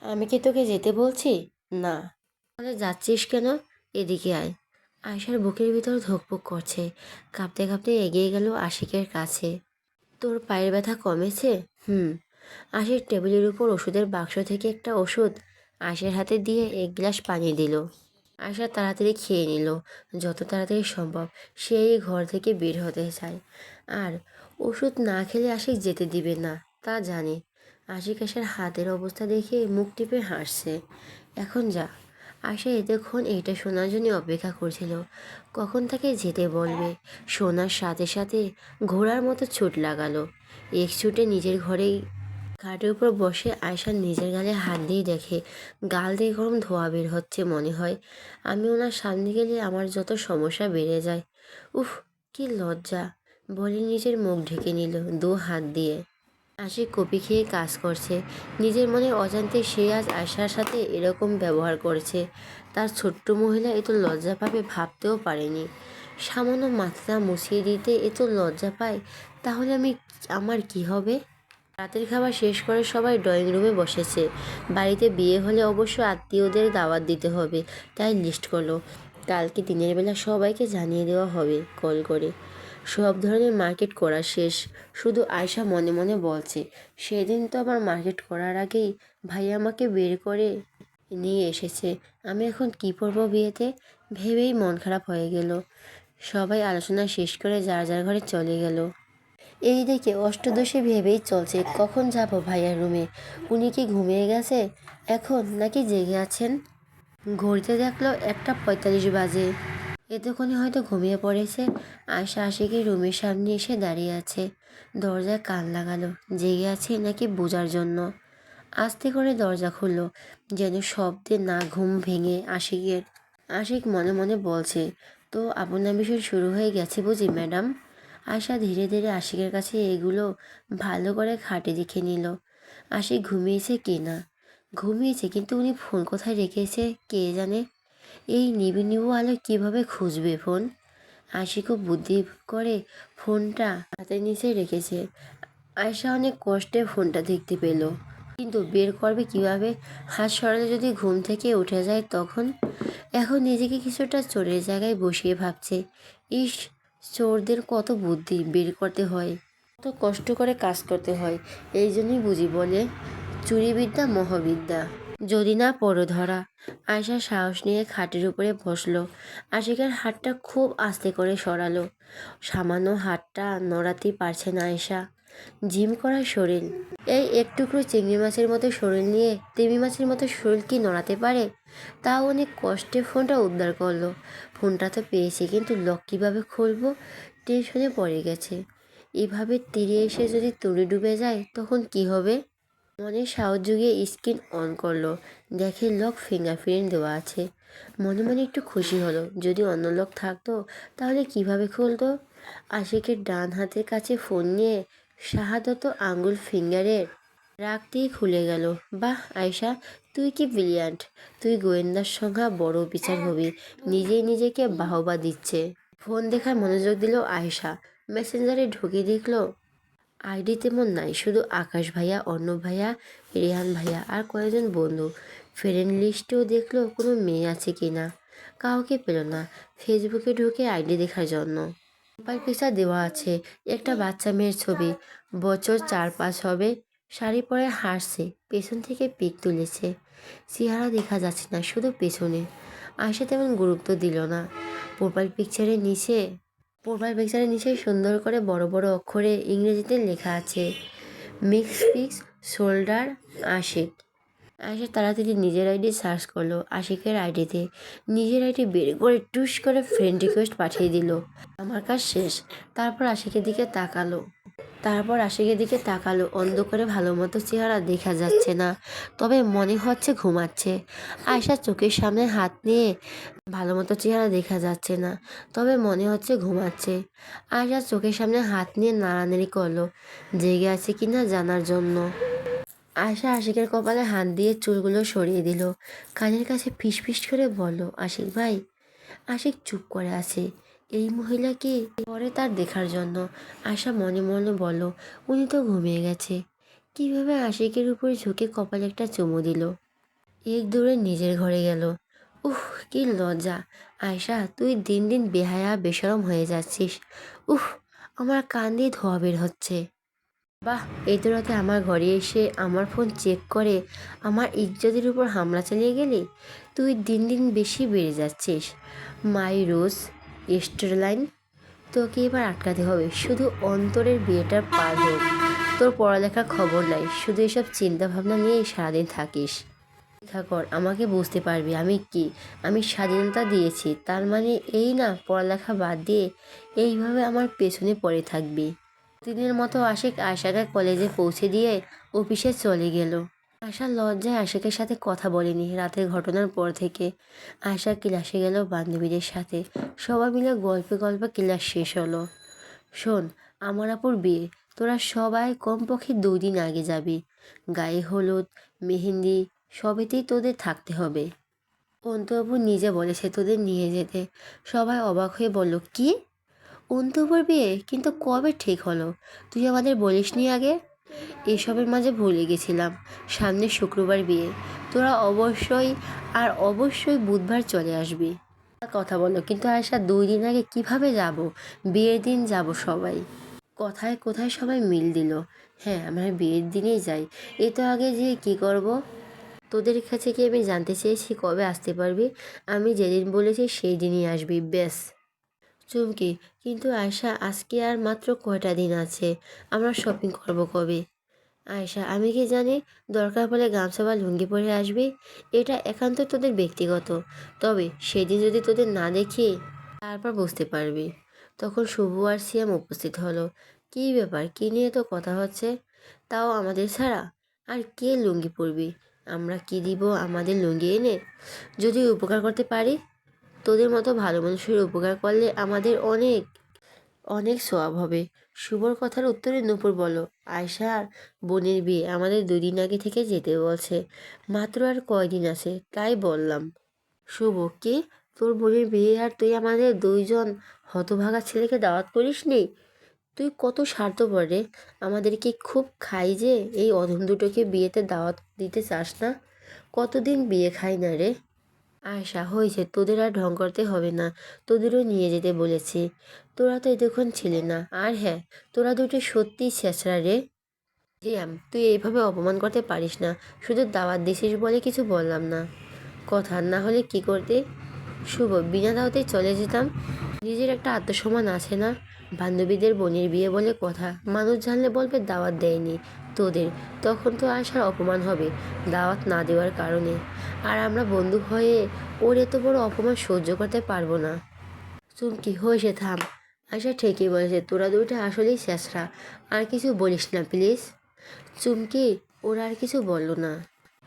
আমি কি তোকে যেতে বলছি? না। তাহলে যাচ্ছিস কেন? এদিকে আয়। আয়শার বুকের ভিতর ধুকপুক করছে। কাঁপতে কাঁপতে এগিয়ে গেল আশিকের কাছে। তোর পায়ের ব্যথা কমেছে? হুম। আশিক টেবিলের উপর ওষুধের বাক্স থেকে একটা ওষুধ আয়শার হাতে দিয়ে এক গ্লাস পানি দিল। আয়শা তাড়াতাড়ি খেয়ে নিল, যত তাড়াতাড়ি সম্ভব। সেই ঘর থেকে বের হতে চায়। আর ওষুধ না খেলে আশিক যেতে দিবে না, তা জানে। আশিক আয়শার হাতের অবস্থা দেখে মুখ টিপে হাসছে। এখন যা। আয়শা এতক্ষণ এইটা শোনার জন্য অপেক্ষা করছিল, কখন তাকে যেতে বলবে। শোনার সাথে সাথে ঘোড়ার মতো ছুট লাগালো। এক ছুটে নিজের ঘরেই খাটের উপর বসে আয়শা নিজের গালে হাত দিয়ে দেখে গাল দিয়ে গরম ধোঁয়া বের হচ্ছে। মনে হয় আমি ওনার সামনে গেলে আমার যত সমস্যা বেড়ে যায়। উফ, কি লজ্জা, বলে নিজের মুখ ঢেকে নিল দু হাত দিয়ে। আশিক কপি খেয়ে কাজ করছে। নিজের মনে অজান্তে সে আজ আয়শার সাথে এরকম ব্যবহার করেছে। তার ছোট্ট মহিলা এত লজ্জা পাবে ভাবতেও পারেনি। সামান্য মাথা মুছিয়ে দিতে এত লজ্জা পায়, তাহলে আমার কি হবে? রাতের খাবার শেষ করে সবাই ড্রয়িং রুমে বসেছে। বাড়িতে বিয়ে হলে অবশ্য আত্মীয়দের দাওয়াত দিতে হবে, তাই লিস্ট করলো। কালকে দিনের বেলা সবাইকে জানিয়ে দেওয়া হবে কল করে। সব ধরনের মার্কেট করা শেষ। শুধু আয়শা মনে মনে বলছে, সেদিন তো আমার মার্কেট করার আগেই ভাই আমাকে বের করে নিয়ে এসেছে। আমি এখন কি পরবো বিয়েতে, ভেবেই মন খারাপ হয়ে গেল। সবাই আলোচনা শেষ করে যার যার ঘরে চলে গেল। এই দিকে অষ্টদশী ভেবেই চলছে কখন যাব ভাইয়ার রুমে। উনি কি ঘুমিয়ে গেছে এখন, নাকি জেগে আছেন? ঘড়িতে দেখলো 1:45 বাজে। এতক্ষণে হয়তো ঘুমিয়ে পড়েছে। আয়শা আশিকের রুমের সামনে এসে দাঁড়িয়ে আছে। দরজায় কান লাগালো, জেগে আছে নাকি বোঝার জন্য। আস্তে করে দরজা খুললো, যেন শব্দে না ঘুম ভেঙে আশিকের। আশিক মনে মনে বলছে, তো আপনার বিষয় শুরু হয়ে গেছে বুঝি ম্যাডাম। আয়শা ধীরে ধীরে আশিকের কাছে এগুলো ভালো করে খাটে দেখে নিল। আশিক ঘুমিয়েছে কি না। ঘুমিয়েছে, কিন্তু উনি ফোন কোথায় রেখেছে কে জানে। এই নিবু নিবু আলো কীভাবে খুঁজবে ফোন। আশিকও বুদ্ধি করে ফোনটা হাতের নিচে রেখেছে। আয়শা অনেক কষ্টে ফোনটা দেখতে পেল, কিন্তু বের করবে কিভাবে। হাত সরালে যদি ঘুম থেকে উঠে যায় তখন। এখন নিজেকে কিছুটা চোরের জায়গায় বসিয়ে ভাবছে, ইস, চোরদের কত বুদ্ধি বের করতে হয়, কত কষ্ট করে কাজ করতে হয়। এই জন্যই বুঝি বলে চুরিবিদ্যা মহাবিদ্যা, যদি না পড়ো ধরা। আয়শা সাহস নিয়ে খাটের উপরে বসলো। আশিকের হাতটা খুব আস্তে করে সরালো। সামান্য হাতটা নড়াতেই পারছে না আয়শা। জিম করা শরীর, এই এক টুকরো চিংড়ি মাছের মতো শরীর নিয়ে তিমি মাছের মতো শরীর কি নড়াতে পারে? তাও অনেক কষ্টে ফোনটা উদ্ধার করলো। ফোনটা তো পেয়েছে, কিন্তু লক কীভাবে খুলবো, টেনশনে পড়ে গেছে। এভাবে তীরে এসে যদি তুলে ডুবে যায় তখন কি হবে। মনে সাহস জুগিয়ে স্ক্রিন অন করলো, দেখে লক ফিঙ্গারপ্রিন্ট দেওয়া আছে। মনে মনে একটু খুশি হলো, যদি অন্য লক থাকতো তাহলে কিভাবে খুলতো। আশিকের ডান হাতের কাছে ফোন নিয়ে শাহাদত আঙ্গুল ফিঙ্গারের রাগতেই খুলে গেল। বাহ আয়শা, তুই কি ব্রিলিয়ান্ট, তুই গোয়েন্দার সংখ্যা বড় বিচার হবি। নিজেই নিজেকে বাহবা দিচ্ছে। ফোন দেখার মনোযোগ দিল আয়শা। মেসেঞ্জারে ঢুকে দেখলো আইডি তেমন নাই, শুধু আকাশ ভাইয়া, অর্ণব ভাইয়া, রেহান ভাইয়া আর কয়েকজন বন্ধু। ফ্রেন্ড লিস্টেও দেখলো কোনো মেয়ে আছে কি না, কাউকে পেল না। ফেসবুকে ঢুকে আইডি দেখার জন্য প্রোফাইল পিকচার দেওয়া আছে একটা বাচ্চা মেয়ের ছবি, বছর 4-5 হবে, শাড়ি পরে হাসছে, পেছন থেকে পিক তুলেছে। চেহারা দেখা যাচ্ছে না, শুধু পেছনে। আয়শা তেমন গুরুত্ব দিল না। প্রোফাইল পিকচারের নিচে সুন্দর করে বড় বড় অক্ষরে ইংরেজিতে লেখা আছে, mix pix shoulder Ashik. Ayesha তাড়াতাড়ি নিজের আইডি সার্চ করলো। আশিকের আইডিতে নিজের আইডি বের করে টুস করে ফ্রেন্ড রিকোয়েস্ট পাঠিয়ে দিল। আমার কাজ শেষ। তারপর আশিকের দিকে তাকালো। অন্ধকারে ভালো মতো চেহারা দেখা যাচ্ছে না, তবে মনে হচ্ছে ঘুমাচ্ছে। আয়শা চোখের সামনে হাত নিয়ে ভালো মতো চেহারা দেখা যাচ্ছে না, তবে মনে হচ্ছে ঘুমাচ্ছে। আয়শা চোখের সামনে হাত নিয়ে নাড়ানাড়ি করলো, জেগে আছে কিনা জানার জন্য। আয়শা আশিকের কপালে হাত দিয়ে চুলগুলো সরিয়ে দিল। কানের কাছে ফিসফিস করে বলল, আশিক ভাই। আশিক চুপ করে আছে। এই মহিলাকে পরে তার দেখার জন্য। আশা মনে মনে বলল, উনি তো ঘুমিয়ে গেছে। কিভাবে আশিকের উপরে ঝুঁকে কপালে একটা চুমু দিল। এক দৌড়ে নিজের ঘরে গেল। উফ, কি লজ্জা! আয়শা, তুই দিন দিন বেহায়া বেশরম হয়ে যাচ্ছিস। উফ, আমার কান দিয়ে ধোঁয়া বের হচ্ছে। বাহ, এই তো রাতে আমার ঘরে এসে আমার ফোন চেক করে আমার ইজ্জতের উপর হামলা চালিয়ে গেলি। তুই দিন দিন বেশি বেড়ে যাচ্ছিস। মাই রোজ স্টারলাইন, তোকে এবার আটকাতে হবে। শুধু অন্তরের বিয়েটার পার হোক। তোর পড়ালেখার খবর নাই, শুধু এসব চিন্তা ভাবনা নিয়েই সারাদিন থাকিস। পরীক্ষা কর, আমাকে বুঝতে পারবি আমি কি। আমি স্বাধীনতা দিয়েছি, তার মানে এই না পড়ালেখা বাদ দিয়ে এইভাবে আমার পেছনে পড়ে থাকবি। দিনের মতো আশিক আয়শাকে কলেজে পৌঁছে দিয়ে অফিসে চলে গেল। আয়শা লজ্জায় আশিকের সাথে কথা বলেনি রাতের ঘটনার পর থেকে। আয়শা ক্লাসে গেল বান্ধবীদের সাথে। সবাই মিলে গল্পে গল্পে ক্লাস শেষ হলো। শোন, আমার আপুর বিয়ে, তোরা সবাই কমপক্ষে 2 দিন আগে যাবি। গায়ে হলুদ, মেহেন্দি সবেতেই তোদের থাকতে হবে। অন্তু নিজে বলেছে তোদের নিয়ে যেতে। সবাই অবাক হয়ে বলল, কি? অন্তুপুর বিয়ে? কিন্তু কবে ঠিক হলো? তুই আমাদের বলিসনি আগে। এসবের মাঝে ভুলে গেছিলাম, সামনে শুক্রবার বিয়ে। তোরা অবশ্যই আর অবশ্যই বুধবার চলে আসবি। কথা বলো, কিন্তু আয়শা 2 দিন আগে কিভাবে যাব? বিয়ের দিন যাব সবাই। কথায় কোথায় সবাই মিল দিল। হ্যাঁ, আমরা বিয়ের দিনেই যাই। এ তো আগে যেয়ে কি করব? তোদের কাছে কি আমি জানতে চেয়েছি কবে আসতে পারবি? আমি যেদিন বলেছি সেই দিনই আসবি, ব্যাস। চুমকি, কিন্তু আয়শা, আজকে আর মাত্র কয়টা দিন আছে। আমরা শপিং করব কবে? আয়শা, আমি কি জানি, দরকার পড়লে গামছা বা লুঙ্গি পরে আসবি। এটা একান্ত তোদের ব্যক্তিগত। তবে সেদিন যদি তোদের না দেখি, তারপর বুঝতে পারবি। তখন শুভ আর সিয়াম উপস্থিত হলো। কী ব্যাপার, কী নিয়ে তো কথা হচ্ছে? তাও আমাদের ছাড়া? আর কে লুঙ্গি পরবি? আমরা কি দিব আমাদের লুঙ্গি এনে? যদি উপকার করতে পারি। তোদের মতো ভালো মানুষের উপকার করলে আমাদের অনেক অনেক সওয়াব হবে। শুভর কথার উত্তরে নূপুর বলল, আয়শা আর বোনের বিয়ে আমাদের 2 দিন আগে থেকে যেতে বলছে। মাত্র আর কয়দিন আছে, তাই বললাম। শুভ, কি? তোর বোনের বিয়ে আর তুই আমাদের 2জন হতভাগা ছেলেকে দাওয়াত করিসনি? তুই কত স্বার্থপর রে! আমাদেরকে খুব খাই যে এই অধম দুটোকে বিয়েতে দাওয়াত দিতে চাস না। কতদিন বিয়ে খাই না রে। আয়শা, হয়েছে, তোদের আর ঢং করতে হবে না। তোদেরও নিয়ে যেতে বলেছি। তোরা তো এতক্ষণ ছিলি না। আর হ্যাঁ, তোরা দুটো সত্যিই ছেঁচড়া রে। জিয়াম, তুই এইভাবে অপমান করতে পারিস না। শুধু দাওয়াত দিছিস বলে কিছু বললাম না। কথা না হলে কি করতে? শুভ, বিনা দাওয়াতেই চলে যেতাম। নিজের একটা আত্মসম্মান আছে না? বান্ধবীদের বোনের বিয়ে বলে কথা, মানুষ জানলে বলবে দাওয়াত দেয়নি তোদের। তখন তো আসার অপমান হবে দাওয়াত না দেওয়ার কারণে। আর আমরা বন্ধু হয়ে ওর এত বড় অপমান সহ্য করতে পারবো না। চুমকি, হয়েছে, থাম। আয়শা ঠিকই বলেছে, তোরা দুইটা আসলেই শেষরা। আর কিছু বলিস না প্লিজ। চুমকি, ওরা আর কিছু বলল না।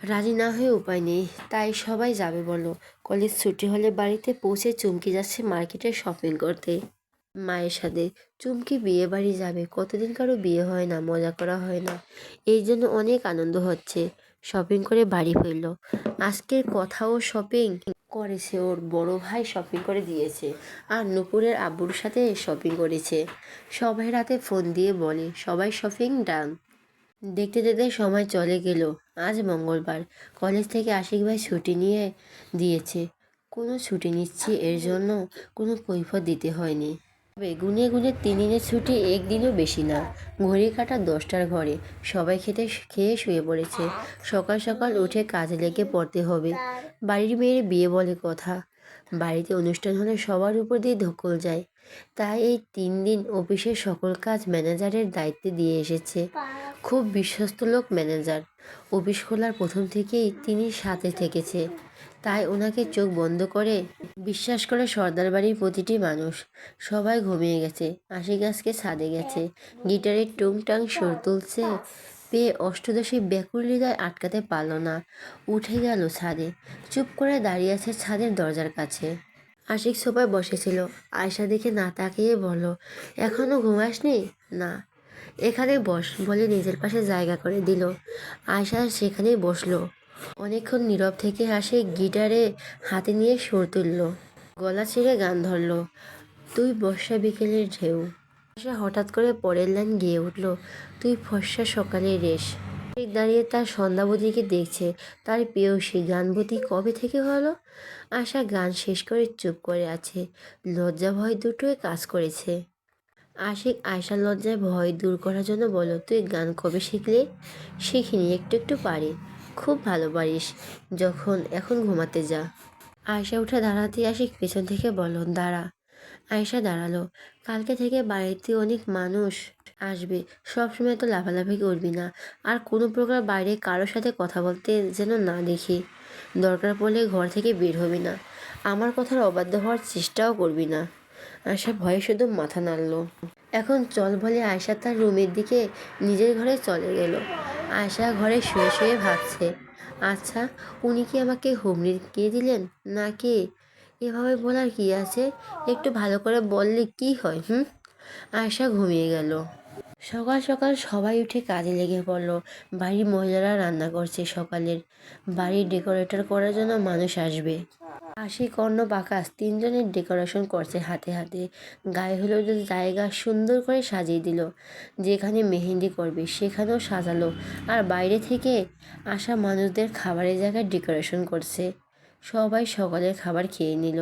রাজি না হয়ে উপায় নেই, তাই সবাই যাবে বলল। কলেজ ছুটি হলে বাড়িতে পৌঁছে চুমকি যাচ্ছে মার্কেটে শপিং করতে মায়ের সাথে। চুমকি বিয়ে বাড়ি যাবে, কতদিন কারো বিয়ে হয় না, মজা করা হয় না। এই জন্য অনেক আনন্দ হচ্ছে। শপিং করে বাড়ি ফিরল। আজকের কথাও শপিং করেছে, ওর বড় ভাই শপিং করে দিয়েছে। আর নূপুরের আব্বুর সাথে শপিং করেছে। সবাই রাতে ফোন দিয়ে বলে সবাই শপিং ডান। দেখতে দেখতে সময় চলে গেল। আজ মঙ্গলবার। কলেজ থেকে আশিক ভাই ছুটি নিয়ে দিয়েছে। কোনো ছুটি নিচ্ছি এর জন্য কোনো কৈফিয়ত দিতে হয়নি। তবে গুনে গুনে 3 দিনের ছুটি একদিনও বেশি না। ঘড়ি কাটা 10টার ঘরে। সবাই খেয়ে শুয়ে পড়েছে। সকাল সকাল উঠে কাজে লেগে পড়তে হবে। বাড়ির মেয়ের বিয়ে বলে কথা। বাড়িতে অনুষ্ঠান হলে সবার উপর দিয়ে ধকল যায়। তাই এই 3 দিন অফিসের সকল কাজ ম্যানেজারের দায়িত্বে দিয়ে এসেছে। খুব বিশ্বস্ত লোক ম্যানেজার। অফিস খোলার প্রথম থেকেই তিনি সাথে থেকেছে। তাই ওনাকে চোখ বন্ধ করে বিশ্বাস করে সর্দার বাড়ির প্রতিটি মানুষ। সবাই ঘুমিয়ে গেছে। আশিক আজকে ছাদে গেছে। গিটারের টুংটাং সুর তুলছে পেয়ে অষ্টদশী ব্যাকুল হৃদয় আটকাতে পারল না। উঠে গেল ছাদে। চুপ করে দাঁড়িয়ে আছে ছাদের দরজার কাছে। আশিক সোফায় বসেছিল। আয়শা দেখে না তাকিয়ে বলল, এখনো ঘুমাসনি? না। এখানে বস বলে নিজের পাশে জায়গা করে দিল। আয়শা সেখানেই বসলো। অনেকক্ষণ নীরব থেকে আশিক গিটারে হাতে নিয়ে সুর তুলল। গলা ছিঁড়ে গান ধরল, তুই বর্ষা বিকেলের ঢেউ। আশা হঠাৎ করে পরের লাইন গেয়ে উঠল, তুই ফর্সা সকালের রেশ। দাঁড়িয়ে তার সন্ধ্যাবতীকে দেখছে। তার প্রেয়সী গানবতী কবে থেকে হলো? আশা গান শেষ করে চুপ করে আছে। লজ্জা ভয় দুটোই কাজ করেছে। আশিক আয়শার লজ্জায় ভয় দূর করার জন্য বলল, তুই গান কবে শিখলি? শিখিনি, একটু একটু পারি। খুব ভালো পারিস। এখন ঘুমাতে যা। আয়শা উঠে দাঁড়াতে আশিক পেছন থেকে বলল, দাঁড়া। আয়শা দাঁড়ালো। কালকে থেকে বাড়িতে অনেক মানুষ আসবে, সবসময় তো লাফালাফি করবি না। আর কোনো প্রকার বাইরে কারোর সাথে কথা বলতে যেন না দেখি। দরকার পড়লে ঘর থেকে বের হবি না। আমার কথার অবাধ্য হওয়ার চেষ্টাও করবি না। আয়শা ভয়ে শুধু মাথা নাড়ল। এখন চল বলে আয়শা তার রুমের দিকে নিজের ঘরে চলে গেল। আয়শা ঘরে শুয়ে শুয়ে ভাবছে, আচ্ছা, উনি কি আমাকে হুমড়ি কে দিলেন নাকি? এভাবে বলার কি আছে? একটু ভালো করে বললে কি হয়? আয়শা ঘুমিয়ে গেল। সকাল সকাল সবাই উঠে কাজে লেগে পড়ল। বাড়ির মহিলারা রান্না করছে সকালের। বাড়ির ডেকোরেটর করার জন্য মানুষ আসবে। আশিক, অর্ণব, আকাশ তিনজনের ডেকোরেশন করছে হাতে হাতে। গায়ে হলুদের জায়গা সুন্দর করে সাজিয়ে দিল। যেখানে মেহেন্দি করবে সেখানেও সাজালো। আর বাইরে থেকে আসা মানুষদের খাবারের জায়গায় ডেকোরেশন করছে। সবাই সকালের খাবার খেয়ে নিল।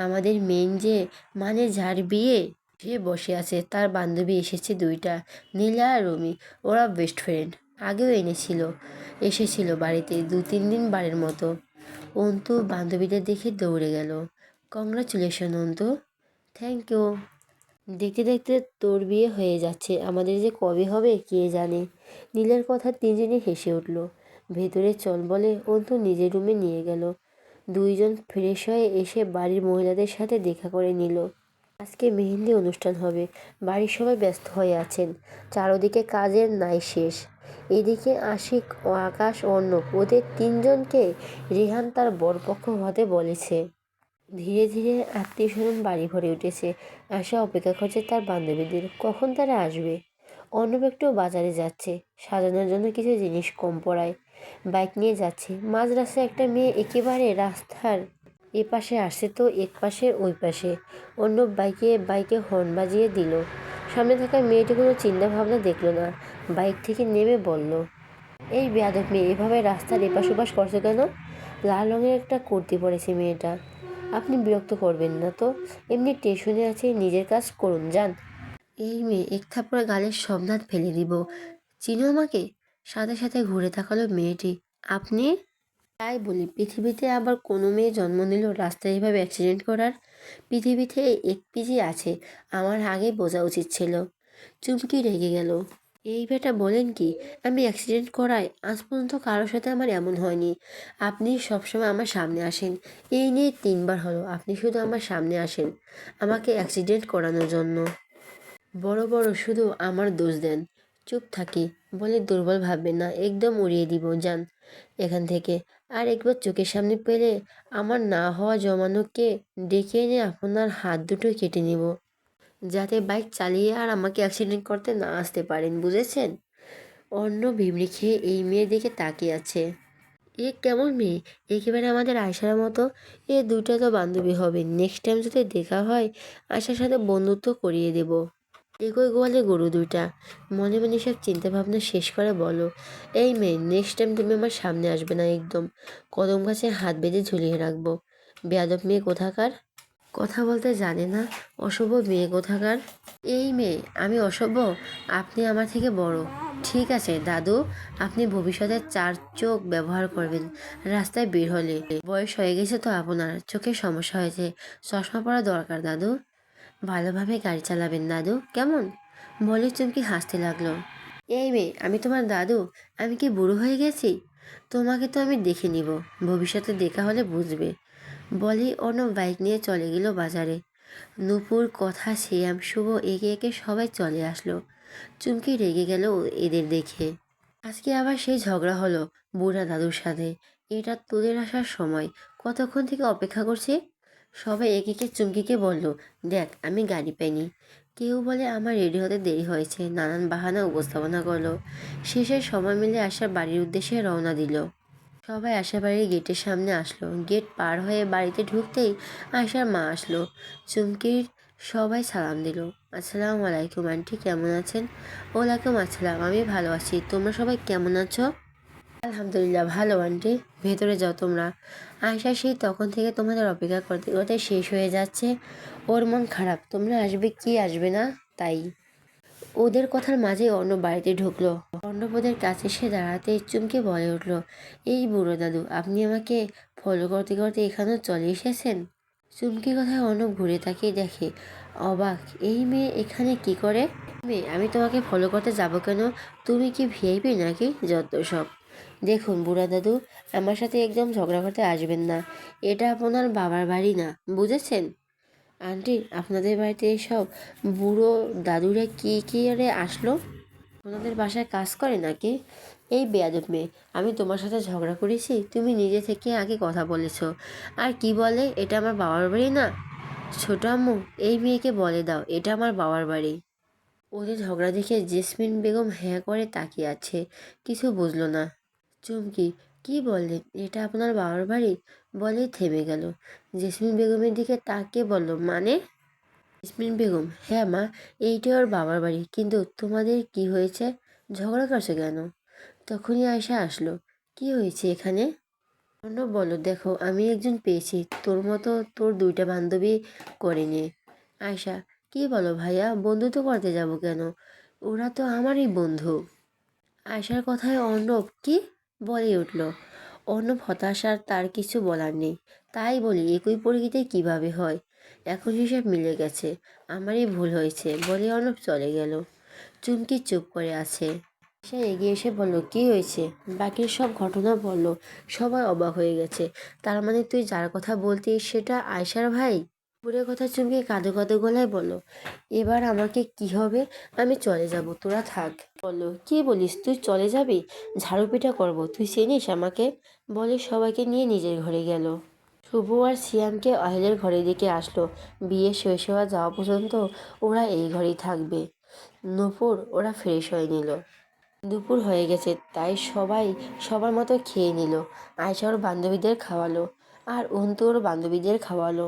আমাদের মেন যে, মানে যার বিয়ে, সে বসে আছে। তার বান্ধবী এসেছে দুইটা, নীলা আর রুমি। ওরা বেস্ট ফ্রেন্ড। আগেও এসেছিল বাড়িতে 2-3 দিন বারের মতো। অন্তু বান্ধবীদের দেখে দৌড়ে গেল। কংগ্রাচুলেশন অন্তু। Thank you. দেখতে দেখতে তোর বিয়ে হয়ে যাচ্ছে, আমাদের যে কবে হবে কে জানে। নীলের কথা তিনজনই হেসে উঠল। ভেতরে চল বলে অন্তু নিজের রুমে নিয়ে গেল। দুইজন ফ্রেশ হয়ে এসে বাড়ির মহিলাদের সাথে দেখা করে নিল। আজকে মেহেন্দি অনুষ্ঠান হবে। বাড়ির সবাই ব্যস্ত হয়ে আছেন। চারদিকে কাজের নাই শেষ। এদিকে আশিক ও আকাশ, অর্ণব, ওদের তিনজনকে রিহান তার বরপক্ষ হতে বলেছে। ধীরে ধীরে আত্মীয় স্বজন বাড়ি ভরে উঠেছে। আশা অপেক্ষা করছে তার বান্ধবীদের, কখন তারা আসবে। অর্ণব একটু বাজারে যাচ্ছে, সাজানোর জন্য কিছু জিনিস কম পড়ায়। বাইক নিয়ে যাচ্ছে। মাঝ রাস্তায় একটা মেয়ে একেবারে রাস্তার এপাশে আসছে তো এক পাশে ওই পাশে। অর্ণব বাইকে হর্ন বাজিয়ে দিল। সামনে থাকা মেয়েটি কোনো চিন্তা ভাবনা দেখলো না। বাইক থেকে নেমে বলল, এই বেয়াদব মেয়ে, এভাবে রাস্তার এপাশ ওপাশ করছো কেন? লাল রঙের একটা কুর্তি পরেছে মেয়েটা। আপনি বিরক্ত করবেন না তো? এমনি টেনশনে আছে, নিজের কাজ করুন, যান। এই মেয়ে, এক থাপ্পড় গালের সব দাঁত ফেলে দিব। চিনো আমাকে? সাথে সাথে ঘুরে তাকালো মেয়েটি। আপনি? তাই বলি, পৃথিবীতে আবার কোনো মেয়ে জন্ম নিল রাস্তায় এভাবে অ্যাক্সিডেন্ট করার? পৃথিবীতে এক পিজি আছে, আমার আগে বোঝা উচিত ছিল। চুমকি রেগে গেল। এই বেটা বলেন কি? আমি অ্যাক্সিডেন্ট করাই? আজ পর্যন্ত কারোর সাথে আমার এমন হয়নি। আপনি সবসময় আমার সামনে আসেন। এই নিয়ে 3বার হলো আপনি শুধু আমার সামনে আসেন আমাকে অ্যাক্সিডেন্ট করানোর জন্য। বড় বড় শুধু আমার দোষ দেন। চুপ থাকি বলে দুর্বল ভাববেন না, একদম উড়িয়ে দিব, যান এখান থেকে। আর একবার চোখের সামনে পেলে আমার না হওয়া জমানোকে ডেকে এনে আপনার হাত দুটো কেটে নিব, যাতে বাইক চালিয়ে আর আমাকে অ্যাক্সিডেন্ট করতে না আসতে পারেন, বুঝেছেন? অন্য ভিমড়ি খেয়ে এই মেয়ের দিকে তাকিয়ে আছে। এ কেমন মেয়ে? একেবারে আমাদের আয়শার মতো। এ দুইটা তো বান্ধবী হবে, নেক্সট টাইম যদি দেখা হয় আয়শার সাথে বন্ধুত্ব করিয়ে দেব। একই গোয়ালে গরু দুইটা। মনে মনে সব চিন্তা ভাবনা শেষ করে বলো, এই মেয়ে, নেক্সট টাইম তুমি আমার সামনে আসবে না একদম। কদম গাছে হাত বেঁধে ঝুলিয়ে রাখবো। বেয়াদব মেয়ে কোথাকার। কথা বলতে জানে না, অসভ্য মেয়ে কোথাকার। এই মেয়ে, আমি অসভ্য? আপনি আমার থেকে বড়। ঠিক আছে দাদু, আপনি ভবিষ্যতে 4 চোখ ব্যবহার করবেন রাস্তায় বের হলে। বয়স হয়ে গেছে তো আপনার, চোখের সমস্যা হয়েছে, চশমা পরা দরকার দাদু। ভালোভাবে গাড়ি চালাবেন দাদু, কেমন? বলে চুমকি হাসতে লাগলো। এই মেয়ে, আমি তোমার দাদু? আমি কি বুড়ো হয়ে গেছি? তোমাকে তো আমি দেখে নিব, ভবিষ্যতে দেখা হলে বুঝবে। বলেই অন্য বাইক নিয়ে চলে গেল বাজারে। নূপুর, কথা, শ্যাম, শুভ একে একে সবাই চলে আসলো। চুমকি রেগে গেল এদের দেখে। আজকে আবার সেই ঝগড়া হলো বুড়া দাদুর সাথে। এটা তোদের আসার সময়, কতক্ষণ থেকে অপেক্ষা করছি। সবাই একে একে চুমকিকে বলল, দেখ আমি গাড়ি পাইনি। কেউ বলে আমার রেডি হতে দেরি হয়েছে, নানান বাহানা উপস্থাপনা করলো। শেষে সময় মিলে আশা বাড়ির উদ্দেশ্যে রওনা দিল। সবাই আশা বাড়ির গেটের সামনে আসলো। গেট পার হয়ে বাড়িতে ঢুকতেই আশার মা আসলো। চুমকির সবাই সালাম দিল। আসসালামু আলাইকুম আন্টি, কেমন আছেন? ওয়ালাইকুম আসসালাম, আমি ভালো আছি। তোমরা সবাই কেমন আছো? আলহামদুলিল্লাহ ভালো আন্টি। ভেতরে যাও তোমরা। আয়শা সেই তখন থেকে তোমাদের অপেক্ষা করতে করতে শেষ হয়ে যাচ্ছে। ওর মন খারাপ, তোমরা আসবে কি আসবে না তাই। ওদের কথার মাঝে অর্ণব বাড়িতে ঢুকলো। অর্ণব ওদের কাছে এসে দাঁড়াতে চুমকে বলে উঠলো, এই বুড়ো দাদু, আপনি আমাকে ফলো করতে করতে এখানেও চলে এসেছেন? চুমকি কথায় অর্ণব ঘুরে তাকিয়ে দেখে, অবাক, এই মেয়ে এখানে কি করে? মেয়ে, আমি তোমাকে ফলো করতে যাব কেন? তুমি কি ভিআইপি নাকি? যত সব। দেখুন বুড়া দাদু, আমার সাথে একদম ঝগড়া করতে আসবেন না। এটা আপনার বাবার বাড়ি না, বুঝেছেন? আন্টি, আপনাদের বাড়িতে এসব বুড়ো দাদুরা কি আরে আসলো? ওনাদের বাসায় কাজ করে নাকি? এই বেয়াদব মেয়ে, আমি তোমার সাথে ঝগড়া করেছি? তুমি নিজে থেকে আগে কথা বলেছো। আর কি বলে, এটা আমার বাবার বাড়ি না? ছোট আম্মু, এই মেয়েকে বলে দাও এটা আমার বাবার বাড়ি। ওদের ঝগড়া দেখে জেসমিন বেগম হ্যাঁ করে তাকিয়ে আছে, কিছু বুঝলো না। চুমকি, কি বললেন এটা আপনার বাবার বাড়ি? বলেই থেমে গেল। জেসমিন বেগমের দিকে তাকিয়ে বলল, মানে? জেসমিন বেগম, হ্যাঁ মা, এইটাই ওর বাবার বাড়ি। কিন্তু তোমাদের কি হয়েছে? ঝগড়া করছে কেন? তখনই আয়শা আসলো। কি হয়েছে এখানে? অর্ণব বলল, দেখো আমি একজন পেয়েছি, তোর মতো তোর দুইটা বান্ধবী করেনি। আয়শা, কি বলো ভাইয়া, বন্ধুত্ব করতে যাব কেন? ওরা তো আমারই বন্ধু। আয়শার কথায় অর্ণব কি বলে উঠল। অর্ণব হতাশ, আর তার কিছু বলার নেই। তাই বলি, একই পরিচিতি কিভাবে হয়? এখন হিসেব মিলে গেছে, আমারই ভুল হয়েছে বলে অর্ণব চলে গেল। চুমকি চুপ করে আছে। সে এগিয়ে এসে বলল, কি হয়েছে? বাকির সব ঘটনা বলল। সবাই অবাক হয়ে গেছে। তার মানে তুই যার কথা বলতিস সেটা আয়শার ভাই? পুরের কথা চুমকি কাঁদো কাঁদো গলায় বলল, এবার আমাকে কি হবে? আমি চলে যাব, তোরা থাক। বললো, কি বলিস, তুই চলে যাবি? ঝাড়ু পিটা করবো, তুই চিনিস আমাকে? বলে সবাইকে নিয়ে নিজের ঘরে গেল। শুভ আর সিয়ামকে আহিলের ঘরের দিকে আসলো। বিয়ে শেষ হওয়া যাওয়া পর্যন্ত ওরা এই ঘরেই থাকবে। নূপুর ওরা ফ্রেশ হয়ে নিল। দুপুর হয়ে গেছে, তাই সবাই সবার মতো খেয়ে নিল। আয়শা ওর বান্ধবীদের খাওয়ালো, আর অন্তু ওর বান্ধবীদের খাওয়ালো।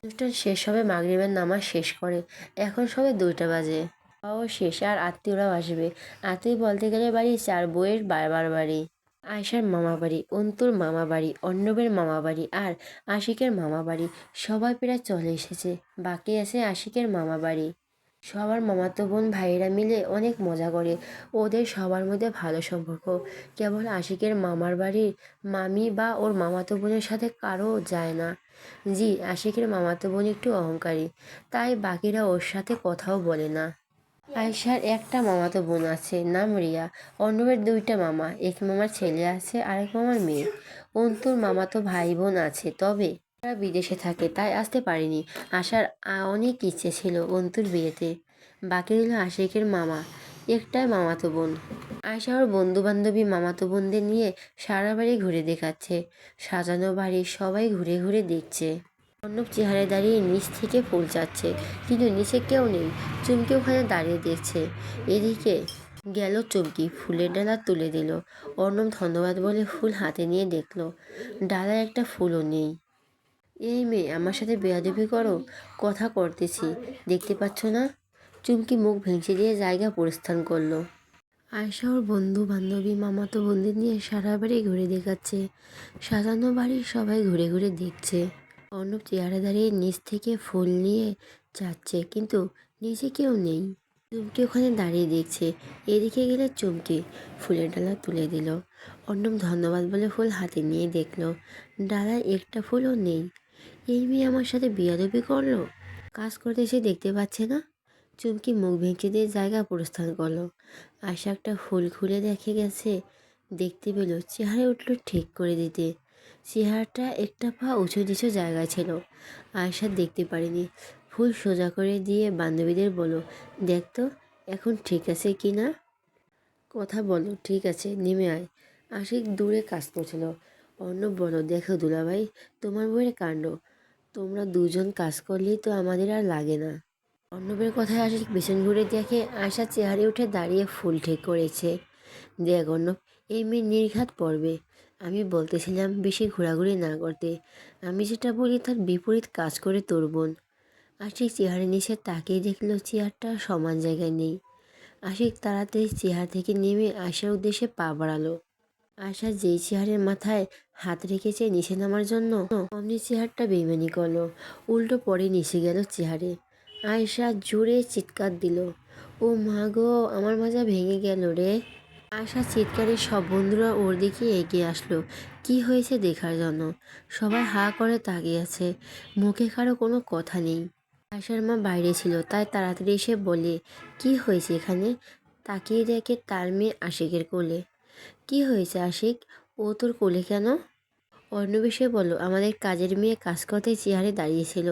অনুষ্ঠান শেষ হবে, মাগরিবের নামাজ শেষ করে। এখন সবে 2টা বাজে। খাওয়াও শেষ, আর আত্মীয়রাও আসবে। আত্মীয় বলতে গেলে বাড়ি চার বউয়ের বারবার বাড়ি। আয়শার মামা বাড়ি, অন্তুর মামা বাড়ি, অর্ণবের মামা বাড়ি, আর আশিকের মামা বাড়ি। সবাই প্রায় চলে এসেছে, বাকি আছে আশিকের মামা বাড়ি। সবার মামাতো বোন ভাইয়েরা মিলে অনেক মজা করে। ওদের সবার মধ্যে ভালো সম্পর্ক। কেবল আশিকের মামার বাড়ির মামি বা ওর মামাতো বোনের সাথে কারো যায় না। জি, আশিকের মামাতো বোন একটু অহংকারী, তাই বাকিরা ওর সাথে কথাও বলে না। আয়শার একটা মামাতো বোন আছে, নাম রিয়া। অর্ণবের 2টা মামা, এক মামার ছেলে আছে, আরেক মামার মেয়ে। অন্তুর মামাতো ভাই বোন আছে, তবে তারা বিদেশে থাকে তাই আসতে পারেনি। আসার অনেক ইচ্ছে ছিল অন্তুর বিয়েতে। বাকি রইল আশিকের মামা, একটাই মামাতো বোন। আয়শা ওর বন্ধু বান্ধবী মামাতো বোনদের নিয়ে সারা বাড়ি ঘুরে দেখাচ্ছে। সাজানো বাড়ি, সবাই ঘুরে ঘুরে দেখছে। অর্ণব চেহারায় দাঁড়িয়ে নিচ থেকে ফুল চাচ্ছে, কিন্তু নিচে কেউ নেই। চুমকি ওখানে দাঁড়িয়ে দেখছে। এদিকে গেল চুমকি, ফুলের ডালা তুলে দিল। অর্ণব ধন্যবাদ বলে ফুল হাতে নিয়ে দেখলো, ডালায় একটা ফুলও নেই। এই মেয়ে, আমার সাথে বেয়াদবি করো? কথা করতেছি, দেখতে পাচ্ছ না? চুমকি মুখ ভেঙচি দিয়ে জায়গা পরিস্থান করলো। আয়শা ওর বন্ধু বান্ধবী মামাতো বোনদের নিয়ে সারা বাড়ি ঘুরে দেখাচ্ছে। সাজানো বাড়ি, সবাই ঘুরে ঘুরে দেখছে। অর্ণব চেয়ারে দাঁড়িয়ে নিচ থেকে ফুল নিয়ে যাচ্ছে, কিন্তু নিচে কেউ নেই। চুমকি ওখানে দাঁড়িয়ে দেখছে। এদিকে গেলে চুমকি ফুলের ডালা তুলে দিল। অর্ণব ধন্যবাদ বলে ফুল হাতে নিয়ে দেখলো, ডালায় একটা ফুলও নেই। এই মেয়ে আমার সাথে বেয়াদবি করলো? কাজ করতে এসে দেখতে পাচ্ছে না? চুমকি মুখ ভেঙচি দিয়ে জায়গা প্রস্থান করলো। আশা একটা ফুল খুলে দেখে গেছে, দেখতে পেল, চেহারা উঠল ঠিক করে দিতে। চেহারাটা একটা পা উঁচু নিচু জায়গায় ছিল। আয়শা দেখতে পারেনি। ফুল সোজা করে দিয়ে বান্ধবীদের বলো, দেখতো এখন ঠিক আছে কি না? কথা বলো, ঠিক আছে, নেমে আয়। আশিক দূরে কাজ করছিল। অর্ণব বলো, দেখো দুলাভাই, তোমার বউয়ের কাণ্ড। তোমরা দুজন কাজ করলেই তো আমাদের আর লাগে না। অর্ণবের কথায় আশিক পেছন ঘুরে দেখে আশা চেহারে উঠে দাঁড়িয়ে ফুল ঠিক করেছে। দেখ অর্ণব, এই মেয়ে নির্ঘাত পড়বে। আমি বলতেছিলাম বেশি ঘোরাঘুরি না করতে। আমি যেটা বলি তার বিপরীত কাজ করে তোর বোন। আশিক চেয়ারের নিচে তাকিয়ে দেখলো চেয়ারটা সমান জায়গায় নেই। আশিক তাড়াতাড়ি চেয়ার থেকে নেমে আয়শার উদ্দেশ্যে পা বাড়ালো। আয়শা যেই চেয়ারের মাথায় হাত রেখেছে নিচে নামার জন্য, অমনি চেয়ারটা বেইমানি করলো, উল্টো পরে নিচে গেল চেয়ারে। আয়শা জোরে চিৎকার দিল, ও মা গো, আমার মাজা ভেঙে গেল রে। আয়শা চিৎকারে সব বন্ধুরা ওর দিকে এগিয়ে আসলো কি হয়েছে দেখার জন্য। সবাই হা করে তাকিয়ে আছে, মুখে কারো কোনো কথা নেই। আয়শার মা বাইরে ছিল, তাই তাড়াতাড়ি এসে বলে, কি হয়েছে এখানে? তাকিয়ে দেখে তার মেয়ে আশিকের কোলে। কি হয়েছে আশিক, ও তোর কোলে কেন? অর্ণব এসে বলল, আমাদের কাজের মেয়ে কাজ করতে চেয়ারে দাঁড়িয়েছিল।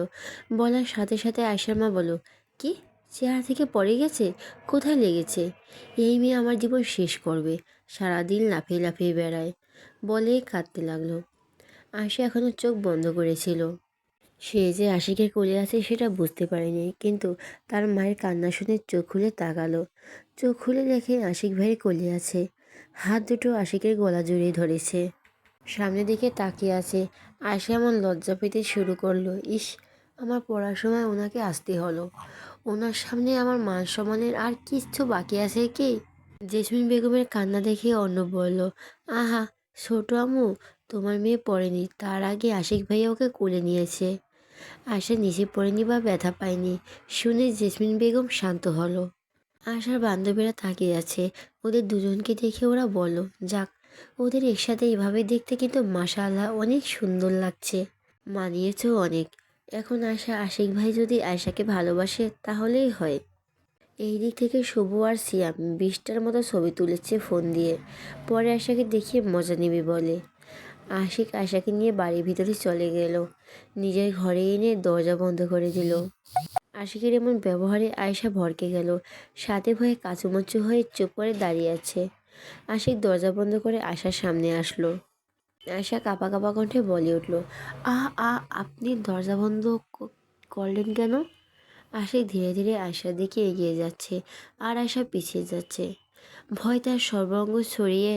বলার সাথে সাথে আয়শার মা বলল, কি, চেয়ার থেকে পড়ে গেছে? কোথায় লেগেছে? এই মেয়ে আমার জীবন শেষ করবে, সারাদিন লাফিয়ে লাফিয়ে বেড়ায়, বলে কাঁদতে লাগলো। আয়শা এখনো চোখ বন্ধ করেছিল। সে যে আশিকের কোলে আছে সেটা বুঝতে পারেনি, কিন্তু তার মায়ের কান্না শুনে চোখ খুলে তাকালো। চোখ খুলে দেখে আশিক ভাইয়ের কোলে আছে, হাত দুটো আশিকের গলা জড়িয়ে ধরেছে, সামনের দিকে তাকিয়ে আছে। আয়শা এমন লজ্জা পেতে শুরু করলো, ইস, আমার পড়ার সময় ওনাকে আসতে হলো, ওনার সামনে আমার মান সম্মানের আর কিচ্ছু বাকি আছে কি? জেসমিন বেগমের কান্না দেখে অর্ণব বলল, আহা ছোট আম্মু, তোমার মেয়ে পড়েনি, তার আগে আশিক ভাইয়া ওকে কোলে নিয়েছে। আয়শা নিচে পড়েনি বা ব্যথা পায়নি শুনে জেসমিন বেগম শান্ত হলো। আশার বান্ধবীরা তাকিয়ে আছে, ওদের দুজনকে দেখে ওরা বলল, যাক, ওদের একসাথে এভাবে দেখতে কিন্তু মাশাআল্লাহ অনেক সুন্দর লাগছে, মানিয়েছেও অনেক। এখন আশা আশিক ভাই যদি আয়শাকে ভালোবাসে তাহলেই হয়। এই দিক থেকে শুভ আর সিয়াম 20টার মতো ছবি তুলেছে ফোন দিয়ে, পরে আয়শাকে দেখিয়ে মজা নেবে বলে। আশিক আয়শাকে নিয়ে বাড়ির ভিতরে চলে গেল, নিজের ঘরে এনে দরজা বন্ধ করে দিল। আশিকের এমন ব্যবহারে আয়শা ভড়কে গেল, সাথে ভয়ে কাঁচুমাচু হয়ে চুপ করে দাঁড়িয়ে আছে। আশিক দরজা বন্ধ করে আয়শার সামনে আসলো। আয়শা কাঁপা কাঁপা কণ্ঠে বলে উঠল, আ আ আপনি দরজা বন্ধ করলেন কেন? আশিক ধীরে ধীরে আয়শার দিকে এগিয়ে যাচ্ছে, আর আয়শা পিছিয়ে যাচ্ছে। ভয় তার সর্বাঙ্গ ছড়িয়ে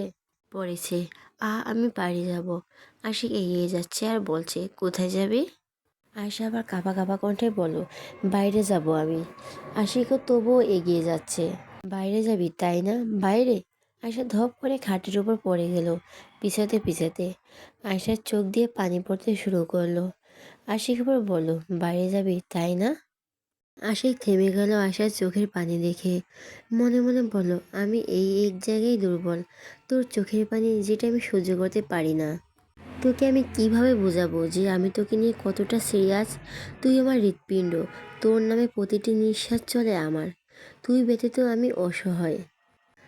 পড়েছে। আমি বাড়ি যাব। আশিক এগিয়ে যাচ্ছে আর বলছে, কোথায় যাবে? আয়শা আবার কাঁপা কাঁপা কণ্ঠে বলল, বাইরে যাব আমি। আশিকও তবুও এগিয়ে যাচ্ছে। বাইরে যাবি তাই না, বাইরে? আয়শা ধপ করে খাটের উপর পড়ে গেল, পিছাতে পিছাতে। আয়শার চোখ দিয়ে পানি পড়তে শুরু করলো। আশিক আবার বলল, বাইরে যাবি তাই না? আশিক থেমে গেল আয়শার চোখের পানি দেখে, মনে মনে বলল, আমি এই এক জায়গায় দুর্বল, তোর চোখের পানি যেটা আমি সহ্য করতে পারি না। তোকে আমি কিভাবে বোঝাবো যে আমি তোকে নিয়ে কতটা সিরিয়াস? তুই আমার হৃৎপিণ্ড, তোর নামে প্রতিটি নিঃশ্বাস চলে আমার, তুই ব্যতীত আমি অসহায়।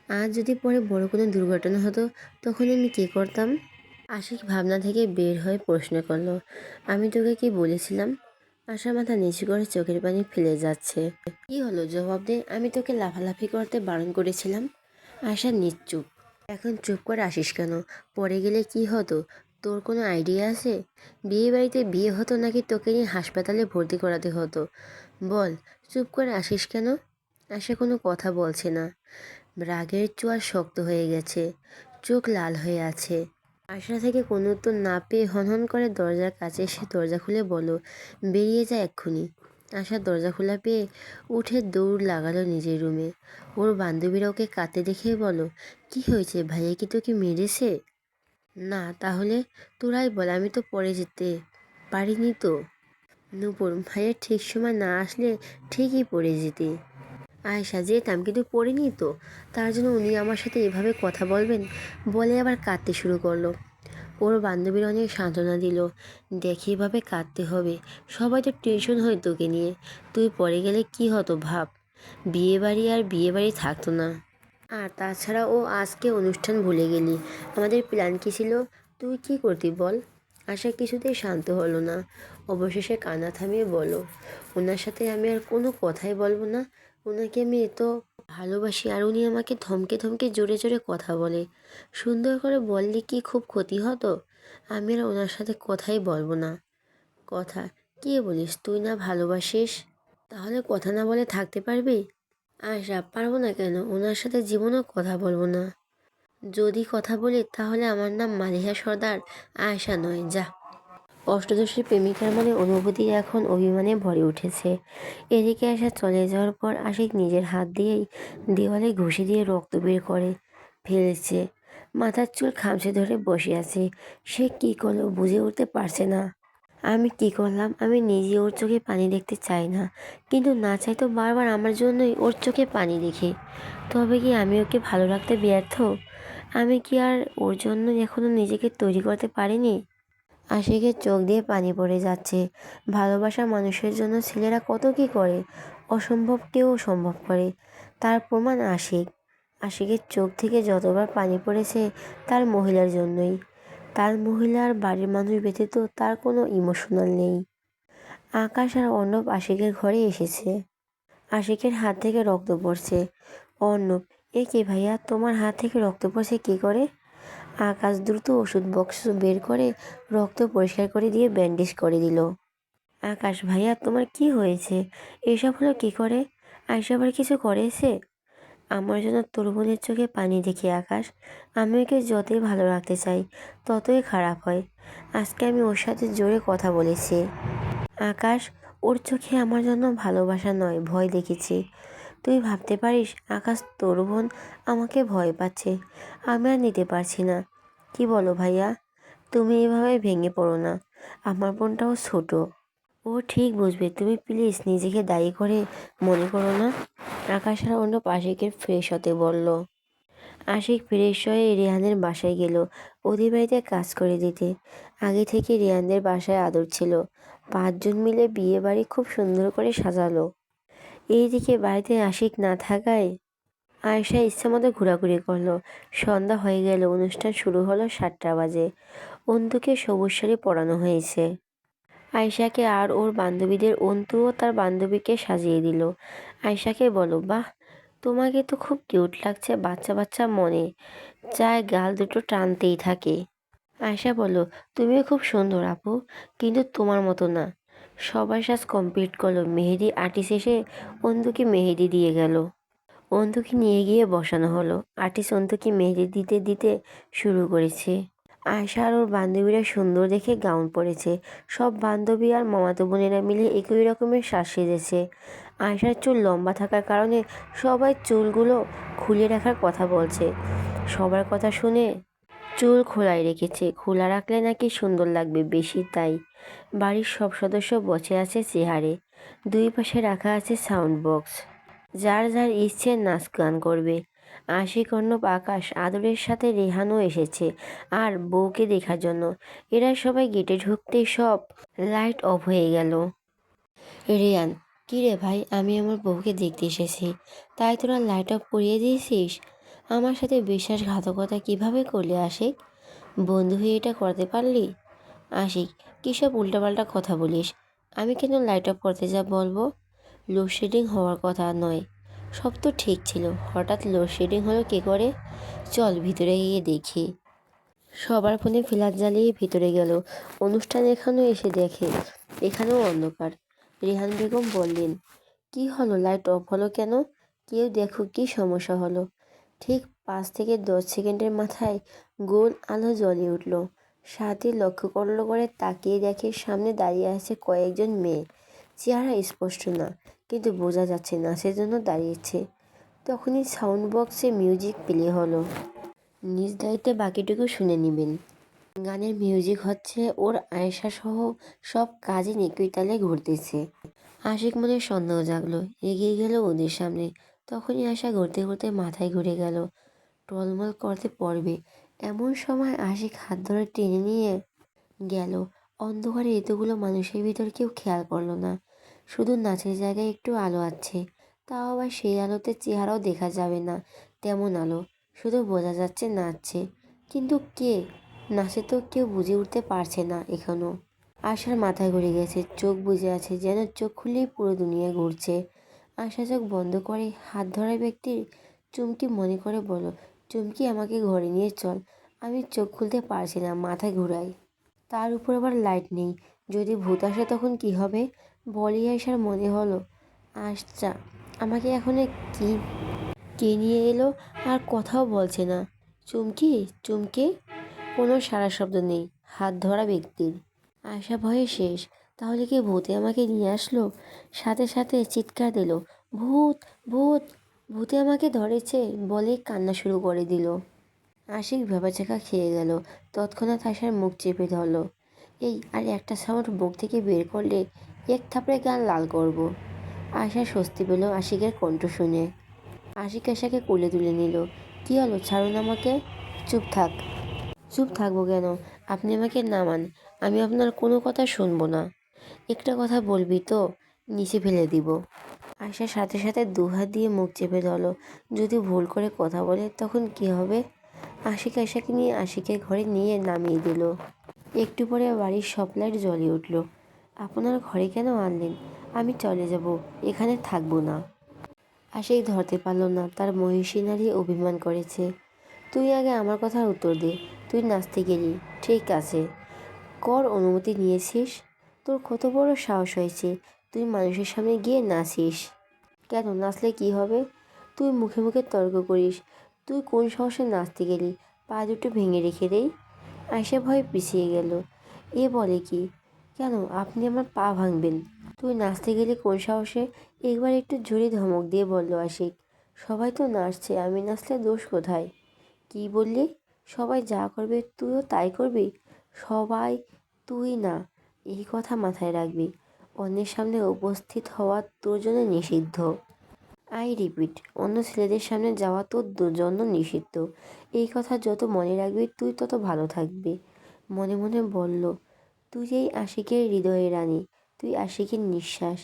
আজ যদি পরে বড় কোনো দুর্ঘটনা হতো, তখন আমি কী করতাম? আশিক ভাবনা থেকে বের হয়ে প্রশ্ন করলো, আমি তোকে কি বলেছিলাম? আশা মাথা নিচু করে চোখের পানি ফেলে যাচ্ছে। কি হলো, জবাব দে, আমি তোকে লাফালাফি করতে বারণ করেছিলাম। আশা নিশ্চুপ। এখন চুপ করে আসিস কেন? পরে গেলে কি হতো, তোর কোনো আইডিয়া আছে? বিয়ে বাড়িতে বিয়ে হতো নাকি তোকে নিয়ে হাসপাতালে ভর্তি করাতে হতো? বল, চুপ করে আসিস কেন? আশা কোনো কথা বলছে না, রাগের চোয়াল শক্ত হয়ে গেছে, চোখ লাল হয়ে আছে। আশা থেকে কোনো উত্তর না পেয়ে হনহন করে দরজার কাছে এসে দরজা খুলে বলো, বেরিয়ে যা এক্ষুনি। আশা দরজা খোলা পেয়ে উঠে দৌড় লাগালো নিজের রুমে। ওর বান্ধবীরা ওকে কাঁদতে দেখে বলো, কি হয়েছে, ভাইয়া কি তোকে মেরেছে? না, তাহলে তোরাই বল, আমি তো পড়ে যেতে পারিনি তো। নূপুর, ভাইয়া ঠিক সময় না আসলে ঠিকই পড়ে যেতে। আয়শা, যেতাম কিন্তু পড়িনি তো, তার জন্য উনি আমার সাথে এভাবে কথা বলবেন? বলে আবার কাঁদতে শুরু করলো। ওর বান্ধবীরা অনেক সান্ত্বনা দিল, দেখে এভাবে কাঁদতে হবে, সবাই তো টেনশন হয় তোকে নিয়ে, তুই পড়ে গেলে কি হতো ভাব, বিয়ে বাড়ি আর বিয়ে বাড়ি থাকতো না। আর তাছাড়া ও আজকে অনুষ্ঠান ভুলে গেলি, আমাদের প্ল্যান কী ছিল, তুই কি করতি বল? আশা কিছুতেই শান্ত হলো না, অবশেষে কান্না থামিয়ে বলো, ওনার সাথে আমি আর কোনো কথাই বলবো না, ওনাকে আমি এত ভালোবাসি, আর উনি আমাকে ধমকে ধমকে জোরে জোরে কথা বলে, সুন্দর করে বললে কি খুব ক্ষতি হতো? আমি আর ওনার সাথে কথাই বলবো না। কথা? কি বলিস, তুই না ভালোবাসিস? তাহলে কথা না বলে থাকতে পারবি? আয়শা, পারবো না কেন, ওনার সাথে জীবনেও কথা বলবো না। যদি কথা বলি তাহলে আমার নাম মালিহা সর্দার, আয়শা নয়, যা। অষ্টাদশীর প্রেমিকার মনে অনুভূতি এখন অভিমানে ভরে উঠেছে। এদিকে আশা চলে যাওয়ার পর আশিক নিজের হাত দিয়েই দেওয়ালে ঘষে দিয়ে রক্ত বের করে ফেলেছে। মাথার চুল খামচে ধরে বসে আছে। সে কি করলো বুঝে উঠতে পারছে না। আমি কি করলাম? আমি নিজে ওর চোখে পানি দেখতে চাই না, কিন্তু না চাই তো বারবার আমার জন্যই ওর চোখে পানি দেখি। তবে কি আমি ওকে ভালো রাখতে ব্যর্থ? আমি কি আর ওর জন্য এখনো নিজেকে তৈরি করতে পারিনি? আশিকের চোখ দিয়ে পানি পড়ে যাচ্ছে। ভালোবাসা মানুষের জন্য ছেলেরা কত কি করে, অসম্ভবকেও সম্ভব করে। তার প্রমাণ আশিক। আশিকের চোখ থেকে যতবার পানি পড়েছে তার মহিলার জন্যই। তার মহিলা আর বাড়ির মানুষ ব্যতীত তার কোনো ইমোশনাল নেই। আকাশ আর অর্ণব আশিকের ঘরে এসেছে। আশিকের হাত থেকে রক্ত পড়ছে। অর্ণব, এ কি ভাইয়া, তোমার হাত থেকে রক্ত পড়ছে কি করে? আকাশ দ্রুত ওষুধ বক্স বের করে রক্ত পরিষ্কার করে দিয়ে ব্যান্ডেজ করে দিল। আকাশ, ভাইয়া তোমার কি হয়েছে? এসব হলো কি করে? আয়শা আবার কিছু করেছে? আমার জন্য তোর বোনের চোখে পানি দেখি আকাশ। আমি ওকে যতই ভালো রাখতে চাই ততই খারাপ হয়। আজকে আমি ওর সাথে জোরে কথা বলেছি। আকাশ, ওর চোখে আমার জন্য ভালোবাসা নয় ভয় দেখেছি। তুই ভাবতে পারিস আকাশ, তোর বোন আমাকে ভয় পাচ্ছে। আমি আর নিতে পারছি না। কি বলো ভাইয়া? তুমি এভাবে ভেঙে পড়ো না। আমার বোনটাও ছোট, ও ঠিক বুঝবে। তুমি প্লিজ নিজেকে দায়ী করে মনে করো না। আকাশ আর অন্য আশিকের ফ্রেশ হতে বলল। আশিক ফ্রেশ হয়ে রেহানের বাসায় গেল ওদের বাড়িতে কাজ করে দিতে। আগে থেকে রেহানদের বাসায় আদর ছিল। 5 জন মিলে বিয়ে বাড়ি খুব সুন্দর করে সাজালো। এইদিকে বাড়িতে আশিক না থাকায় আয়েশা ইচ্ছামতো ঘোরাঘুরি করলো। সন্ধ্যা হয়ে গেল, অনুষ্ঠান শুরু হলো 7টা বাজে। অন্তুকে সবুজ শাড়ি পরানো হয়েছে। আয়েশাকে আর ওর বান্ধবীদের অন্তুও তার বান্ধবীকে সাজিয়ে দিল। আয়েশাকে বলো, বাহ, তোমাকে তো খুব কিউট লাগছে। বাচ্চা বাচ্চা মনে চায় গাল দুটো টানতেই থাকে। আয়েশা বলল, তুমিও খুব সুন্দর আপু, কিন্তু তোমার মতো না। সবাই সাজ কমপ্লিট করলো। মেহেদি আর্টিস্ট এসে অন্তুকে মেহেদি দিয়ে গেল। অন্তুকে নিয়ে গিয়ে বসানো হলো। আর্টিস্ট অন্তুকে মেহেদি দিতে দিতে শুরু করেছে। আয়শা আর ওর বান্ধবীরা সুন্দর দেখে গাউন পরেছে। সব বান্ধবী আর মামাতো বোনেরা মিলে একই রকমের সাজ সেজেছে। আয়শার চুল লম্বা থাকার কারণে সবাই চুলগুলো খুলে রাখার কথা বলছে। সবার কথা শুনে চুল খোলাই রেখেছে। খোলা রাখলে নাকি সুন্দর লাগবে বেশি, তাই। বাড়ির সব সদস্য বসে আছে চেয়ারে। দুই পাশে রাখা আছে সাউন্ড বক্স। যার যার ইচ্ছে নাচ গান করবে। আশিক, অর্ণব, আকাশ, আদরের সাথে রেহানও এসেছে আর বউকে দেখার জন্য। এরা সবাই গেটে ঢুকতেই সব লাইট অফ হয়ে গেল। রেয়ান, কী রে ভাই, আমি আমার বউকে দেখতে এসেছি, তাই তোরা লাইট অফ করিয়ে দিয়েছিস? আমার সাথে বিশ্বাসঘাতকতা কিভাবে করলি আশিক? বন্ধু হয়ে এটা করতে পারলি? আশিক, কী সব উল্টাপাল্টা কথা বলিস? আমি কেন লাইট অফ করতে বলবো? লোডশেডিং হওয়ার কথা নয়। সব তো ঠিক ছিল, হঠাৎ লোডশেডিং হলো কী করে? চল ভিতরে গিয়ে দেখি। সবার ফোনে ফ্ল্যাশ জ্বালিয়ে ভিতরে গেল। অনুষ্ঠান এখানেও এসে দেখে এখানেও অন্ধকার। রেহান বেগম বললেন, কি হলো, লাইট অফ হলো কেন? কেউ দেখুক, কি সমস্যা হলো? ঠিক 5 থেকে 10 সেকেন্ডের মাথায় গোল আলো জ্বলে উঠল। সাথী লক্ষ্য করলো করে তাকিয়ে দেখে সামনে দাঁড়িয়ে আছে কয়েকজন মেয়ে। চেহারা স্পষ্ট না, কিন্তু বোঝা যাচ্ছে না সেজন্য দাঁড়িয়েছে। তখনই সাউন্ড বক্সে মিউজিক প্লে হলো। নিজ দায়িত্বে বাকিটুকু শুনে নেবেন। গানের মিউজিক হচ্ছে ওর আয়েশা সহ সব কাজে একই তালে ঘুরতেছে। আশিক মনে সন্দেহ জাগলো, এগিয়ে গেল ওদের সামনে। তখনই আশা ঘুরতে ঘুরতে মাথায় ঘুরে গেল, টলমল করতে পড়বে। এমন সময় আশিক হাত ধরে টেনে নিয়ে গেল। অন্ধকারে এতগুলো মানুষের ভিতর কেউ খেয়াল করলো না। শুধু নাচের জায়গায় একটু আলো আছে, তাও আবার সেই আলোতে চেহারাও দেখা যাবে না তেমন আলো, শুধু বোঝা যাচ্ছে নাচছে। কিন্তু কে নাচে তো কেউ বুঝে উঠতে পারছে না এখনো। আশার মাথায় ঘুরে গেছে, চোখ বুজে আছে, যেন চোখ খুললেই পুরো দুনিয়া ঘুরছে। আশা চোখ বন্ধ করে হাত ধরা ব্যক্তির চুমকি মনে করে বলো, চুমকি আমাকে ঘরে নিয়ে চল। আমি চোখ খুলতে পারছি না, মাথা ঘুরাই। তার উপর আবার লাইট নেই, যদি ভূত আসে তখন কি হবে? বলি আসার মনে হলো, আচ্ছা আমাকে এখন কি কে নিয়ে এলো? আর কথাও বলছে না। চুমকি, চুমকি। কোনো সাড়া শব্দ নেই হাত ধরা ব্যক্তির। আয়শা ভয়ে শেষ। তাহলে কি ভূতে আমাকে নিয়ে আসলো? সাথে সাথে চিৎকার দিল, ভূত, ভূত, ভূতে আমাকে ধরেছে বলে কান্না শুরু করে দিল। আশিক ভ্যাবাচ্যাকা খেয়ে গেল। তৎক্ষণাৎ আয়শার মুখ চেপে ধরল। এই আর একটা সাউন্ড মুখ থেকে বের করলে এক থাপড়ে গাল লাল করব। আয়শা স্বস্তি পেল আশিকের কণ্ঠ শুনে। আশিক আয়শাকে কোলে তুলে নিল। কি হলো, ছাড়ুন আমাকে। চুপ থাক। চুপ থাকবো কেন? আপনি আমাকে নামান, আমি আপনার কোনো কথা শুনবো না। একটা কথা বলবি তো নিচে ফেলে দিব। আয়শার সাথে সাথে দুহাত দিয়ে মুখ চেপে ধরল। যদি ভুল করে কথা বলে তখন কি হবে? আশিক আয়শাকে নিয়ে আশিকের ঘরে নিয়ে নামিয়ে দিল। একটু পরে বাড়ির সব লাইট জ্বলে উঠল। আপনার ঘরে কেন আনলেন? আমি চলে যাব, এখানে থাকবো না। আশিক ধরতে পারল না তার মহিষী নারী অভিমান করেছে। তুই আগে আমার কথার উত্তর দে। তুই নাচতে গেলি, ঠিক আছে, কর, অনুমতি নিয়েছিস? তোর কত বড় সাহস হয়েছে তুই মানুষের সামনে গিয়ে নাচিস? কেন, নাচলে কি হবে? তুই মুখে মুখে তর্ক করিস। তুই কোন সাহসে নাচতে গেলি? পা দুটো ভেঙে রেখে দেই। আয়শা ভয়ে পিছিয়ে গেল। এ বলে কি? কেন আপনি আমার পা ভাঙবেন? তুই নাচতে গেলি কোন সাহসে? একবার একটু জোরে ধমক দিয়ে বলল আশিক। সবাই তো নাচছে, আমি নাচলে দোষ কোথায়? কি বললি? সবাই যা করবে তুইও তাই করবি? সবাই, তুই না। এই কথা মাথায় রাখবি। অন্যের সামনে উপস্থিত হওয়া তোর জন্য নিষিদ্ধ। আই রিপিট, অন্য ছেলেদের সামনে যাওয়া তোর জন্য নিষিদ্ধ। এই কথা যত মনে রাখবি তুই তত ভালো থাকবি। মনে মনে বলল, তুই এই আশিকের হৃদয়ে রানী, তুই আশিকের নিঃশ্বাস।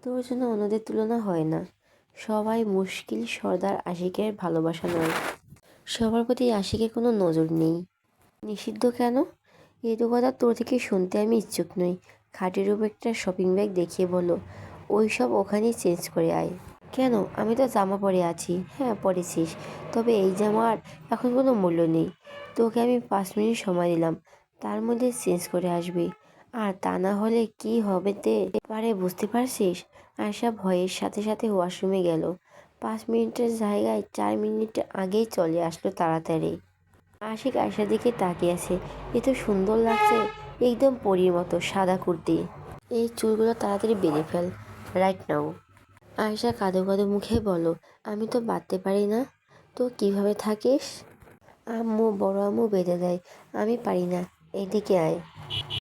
তোর জন্য অন্যদের তুলনা হয় না। সবাই মুশকিল সর্দার আশিকের ভালোবাসা নয়। সবার প্রতি আশিকের কোনো নজর নেই। নিষিদ্ধ কেন? এই তো কথা তোর থেকে শুনতে আমি ইচ্ছুক নই। খাটের উপর একটা শপিং ব্যাগ দেখিয়ে বলো, ওই সব ওখানেই চেঞ্জ করে আয়। কেন, আমি তো জামা পরে আছি। হ্যাঁ পরেছিস, তবে এই জামার এখন কোনো মূল্য নেই। তোকে আমি 5 মিনিট সময় দিলাম, তার মধ্যে চেঞ্জ করে আসবি। আর তা না হলে কি হবে তে পারে বুঝতে পারছিস? আয়শা ভয়ের সাথে সাথে ওয়াশরুমে গেল। 5 মিনিটের জায়গায় 4 মিনিট আগেই চলে আসলো তাড়াতাড়ি। আশিক আয়শার দিকে তাকিয়ে আছে। এ তো সুন্দর লাগছে, একদম পরীর মতো সাদা কুর্তি। এই চুলগুলো তাড়াতাড়ি বেঁধে ফেল, রাইট নাও। আয়শা কাঁদো কাঁদো মুখে বলল, আমি তো বাঁধতে পারি না। তো কিভাবে থাকিস? আম্মু, বড় আম্মু বেঁধে দেয়, আমি পারি না। এদিকে আয়।